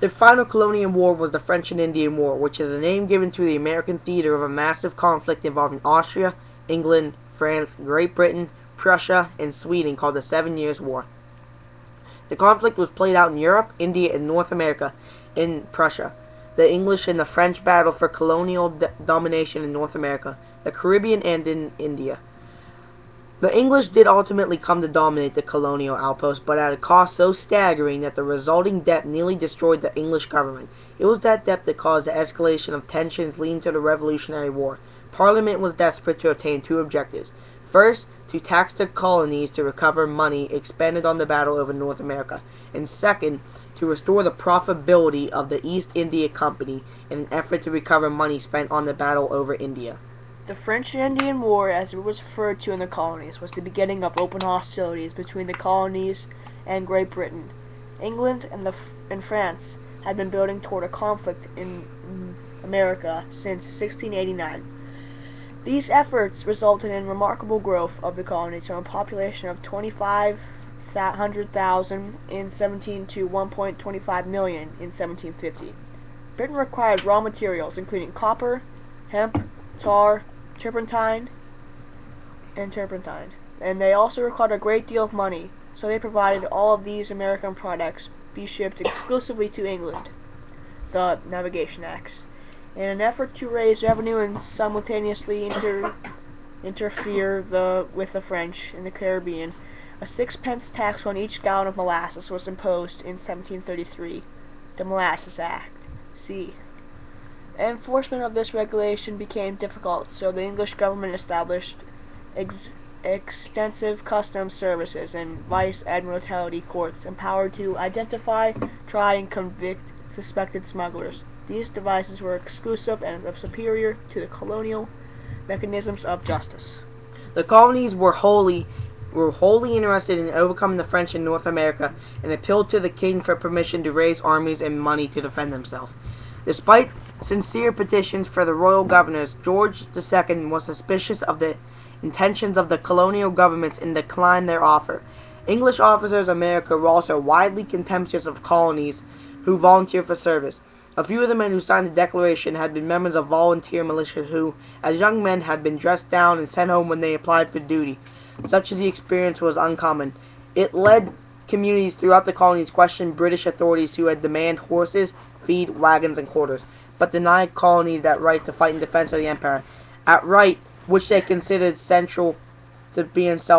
The final colonial war was the French and Indian War, which is a name given to the American theater of a massive conflict involving Austria, England, France, Great Britain, Prussia, and Sweden called the 7 Years' War. The conflict was played out in Europe, India, and North America. In Prussia, the English and the French battled for colonial domination in North America, the Caribbean, and in India. The English did ultimately come to dominate the colonial outpost, but at a cost so staggering that the resulting debt nearly destroyed the English government. It was that debt that caused the escalation of tensions leading to the Revolutionary War. Parliament was desperate to obtain two objectives. First, to tax the colonies to recover money expended on the battle over North America, and second, to restore the profitability of the East India Company in an effort to recover money spent on the battle over India. The French and Indian War, as it was referred to in the colonies, was the beginning of open hostilities between the colonies and Great Britain. England and France had been building toward a conflict in America since 1689. These efforts resulted in remarkable growth of the colonies from a population of 2,500,000 in 17 to 1.25 million in 1750. Britain required raw materials including copper, hemp, tar, turpentine, and they also required a great deal of money, so they provided all of these American products be shipped exclusively to England, the Navigation Acts, in an effort to raise revenue and simultaneously interfere with the French in the Caribbean. A 6-pence tax on each gallon of molasses was imposed in 1733, the Molasses Act. See. Enforcement of this regulation became difficult, so the English government established extensive customs services and vice admiralty courts empowered to identify, try, and convict suspected smugglers. These devices were exclusive and superior to the colonial mechanisms of justice. The colonies were wholly interested in overcoming the French in North America and appealed to the king for permission to raise armies and money to defend themselves. Despite sincere petitions for the royal governors, George II was suspicious of the intentions of the colonial governments and declined their offer. English officers in America were also widely contemptuous of colonies who volunteered for service. A few of the men who signed the Declaration had been members of volunteer militia who, as young men, had been dressed down and sent home when they applied for duty. Such as the experience was uncommon. It led communities throughout the colonies question British authorities who had demanded horses, feed, wagons, and quarters, but denied colonies that right to fight in defense of the empire, at right which they considered central to being self